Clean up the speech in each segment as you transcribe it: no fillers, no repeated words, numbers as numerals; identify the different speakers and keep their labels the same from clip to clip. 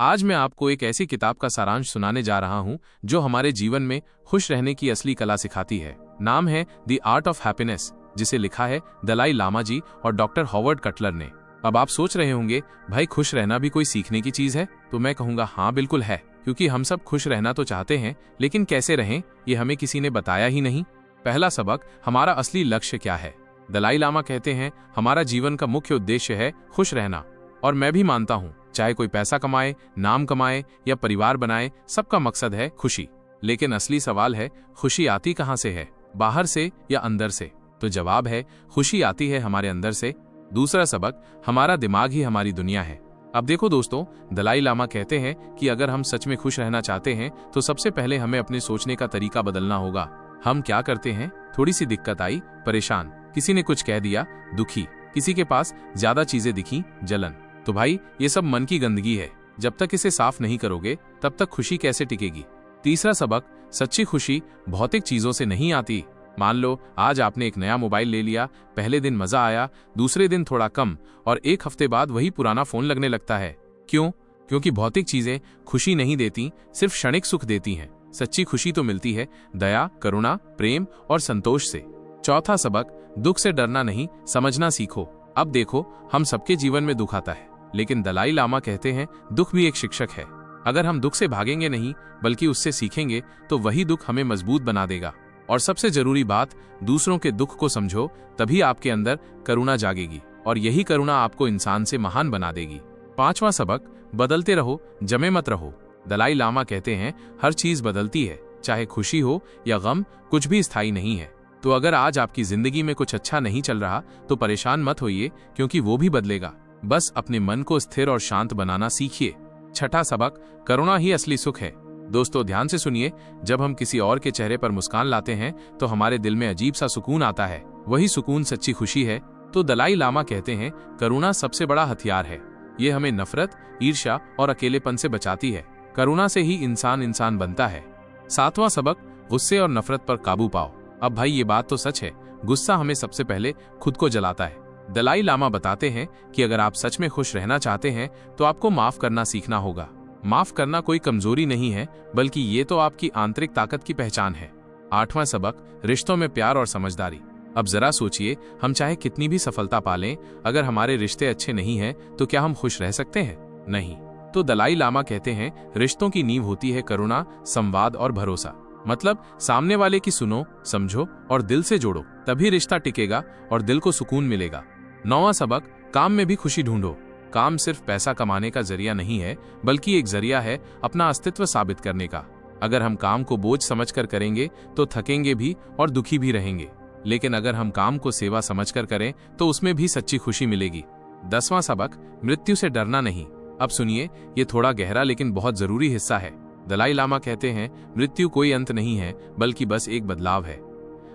Speaker 1: आज मैं आपको एक ऐसी किताब का सारांश सुनाने जा रहा हूं जो हमारे जीवन में खुश रहने की असली कला सिखाती है। नाम है द आर्ट ऑफ हैप्पीनेस, जिसे लिखा है दलाई लामा जी और डॉक्टर हॉवर्ड कटलर ने। अब आप सोच रहे होंगे, भाई खुश रहना भी कोई सीखने की चीज है? तो मैं कहूंगा हाँ बिल्कुल है, क्योंकि हम सब खुश रहना तो चाहते हैं, लेकिन कैसे रहें ये हमें किसी ने बताया ही नहीं। पहला सबक, हमारा असली लक्ष्य क्या है। दलाई लामा कहते हैं हमारा जीवन का मुख्य उद्देश्य है खुश रहना। और मैं भी मानता हूँ, चाहे कोई पैसा कमाए, नाम कमाए या परिवार बनाए, सबका मकसद है खुशी। लेकिन असली सवाल है, खुशी आती कहाँ से है, बाहर से या अंदर से? तो जवाब है, खुशी आती है हमारे अंदर से। दूसरा सबक, हमारा दिमाग ही हमारी दुनिया है। अब देखो दोस्तों, दलाई लामा कहते हैं कि अगर हम सच में खुश रहना चाहते हैं तो सबसे पहले हमें अपने सोचने का तरीका बदलना होगा। हम क्या करते हैं, थोड़ी सी दिक्कत आई, परेशान, किसी ने कुछ कह दिया, दुखी, किसी के पास ज्यादा चीजें दिखी, जलन। तो भाई ये सब मन की गंदगी है। जब तक इसे साफ नहीं करोगे तब तक खुशी कैसे टिकेगी। तीसरा सबक, सच्ची खुशी भौतिक चीजों से नहीं आती। मान लो आज आपने एक नया मोबाइल ले लिया, पहले दिन मजा आया, दूसरे दिन थोड़ा कम, और एक हफ्ते बाद वही पुराना फोन लगने लगता है। क्यों? क्योंकि भौतिक चीजें खुशी नहीं देती, सिर्फ क्षणिक सुख देती हैं। सच्ची खुशी तो मिलती है दया, करुणा, प्रेम और संतोष से। चौथा सबक, दुख से डरना नहीं, समझना सीखो। अब देखो, हम सबके जीवन में दुख आता है, लेकिन दलाई लामा कहते हैं दुख भी एक शिक्षक है। अगर हम दुख से भागेंगे नहीं बल्कि उससे सीखेंगे तो वही दुख हमें मजबूत बना देगा। और सबसे जरूरी बात, दूसरों के दुख को समझो, तभी आपके अंदर करुणा जागेगी, और यही करुणा आपको इंसान से महान बना देगी। पांचवा सबक, बदलते रहो, जमे मत रहो। दलाई लामा कहते हैं हर चीज बदलती है, चाहे खुशी हो या गम, कुछ भी स्थायी नहीं है। तो अगर आज आपकी जिंदगी में कुछ अच्छा नहीं चल रहा तो परेशान मत होइए, क्योंकि वो भी बदलेगा। बस अपने मन को स्थिर और शांत बनाना सीखिए। छठा सबक, करुणा ही असली सुख है। दोस्तों ध्यान से सुनिए, जब हम किसी और के चेहरे पर मुस्कान लाते हैं तो हमारे दिल में अजीब सा सुकून आता है। वही सुकून सच्ची खुशी है। तो दलाई लामा कहते हैं करुणा सबसे बड़ा हथियार है। ये हमें नफरत, ईर्ष्या और अकेलेपन से बचाती है। करुणा से ही इंसान इंसान बनता है। सातवां सबक, गुस्से और नफरत पर काबू पाओ। अब भाई ये बात तो सच है, गुस्सा हमें सबसे पहले खुद को जलाता है। दलाई लामा बताते हैं कि अगर आप सच में खुश रहना चाहते हैं तो आपको माफ करना सीखना होगा। माफ करना कोई कमजोरी नहीं है, बल्कि ये तो आपकी आंतरिक ताकत की पहचान है। आठवां सबक, रिश्तों में प्यार और समझदारी। अब जरा सोचिए, हम चाहे कितनी भी सफलता पालें, अगर हमारे रिश्ते अच्छे नहीं हैं तो क्या हम खुश रह सकते हैं? नहीं। तो दलाई लामा कहते हैं रिश्तों की नींव होती है करुणा, संवाद और भरोसा। मतलब सामने वाले की सुनो, समझो और दिल से जोड़ो, तभी रिश्ता टिकेगा और दिल को सुकून मिलेगा। नौवां सबक, काम में भी खुशी ढूंढो। काम सिर्फ पैसा कमाने का जरिया नहीं है, बल्कि एक जरिया है अपना अस्तित्व साबित करने का। अगर हम काम को बोझ समझकर करेंगे तो थकेंगे भी और दुखी भी रहेंगे, लेकिन अगर हम काम को सेवा समझकर करें तो उसमें भी सच्ची खुशी मिलेगी। 10वां सबक, मृत्यु से डरना नहीं। अब सुनिए, ये थोड़ा गहरा लेकिन बहुत जरूरी हिस्सा है। दलाई लामा कहते हैं मृत्यु कोई अंत नहीं है, बल्कि बस एक बदलाव है।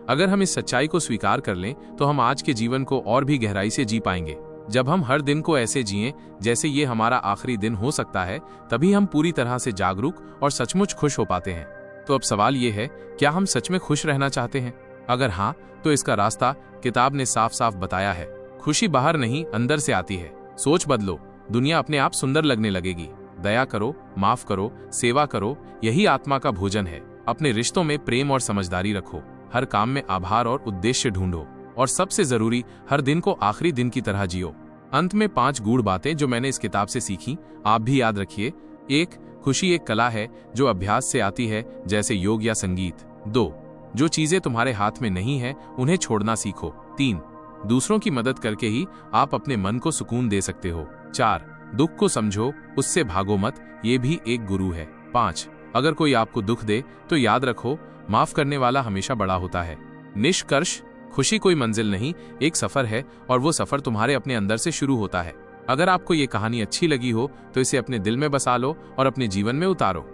Speaker 1: अगर हम इस सच्चाई को स्वीकार कर लें तो हम आज के जीवन को और भी गहराई से जी पाएंगे। जब हम हर दिन को ऐसे जिएं जैसे ये हमारा आखिरी दिन हो सकता है, तभी हम पूरी तरह से जागरूक और सचमुच खुश हो पाते हैं। तो अब सवाल ये है, क्या हम सच में खुश रहना चाहते हैं? अगर हाँ, तो इसका रास्ता किताब ने साफ साफ बताया है। खुशी बाहर नहीं, अंदर से आती है। सोच बदलो, दुनिया अपने आप सुंदर लगने लगेगी। दया करो, माफ करो, सेवा करो, यही आत्मा का भोजन है। अपने रिश्तों में प्रेम और समझदारी रखो, हर काम में आभार और उद्देश्य ढूंढो, और सबसे जरूरी, हर दिन को आखिरी दिन की तरह जियो। अंत में 5 गूढ़ बातें जो मैंने इस किताब से सीखी, आप भी याद रखिए। 1, खुशी एक कला है जो अभ्यास से आती है, जैसे योग या संगीत। 2, जो चीजें तुम्हारे हाथ में नहीं है उन्हें छोड़ना सीखो। 3, दूसरों की मदद करके ही आप अपने मन को सुकून दे सकते हो। 4, दुख को समझो, उससे भागो मत, ये भी एक गुरु है। 5, अगर कोई आपको दुख दे तो याद रखो, माफ करने वाला हमेशा बड़ा होता है। निष्कर्ष, खुशी कोई मंजिल नहीं, एक सफर है, और वो सफर तुम्हारे अपने अंदर से शुरू होता है। अगर आपको ये कहानी अच्छी लगी हो तो इसे अपने दिल में बसा लो और अपने जीवन में उतारो।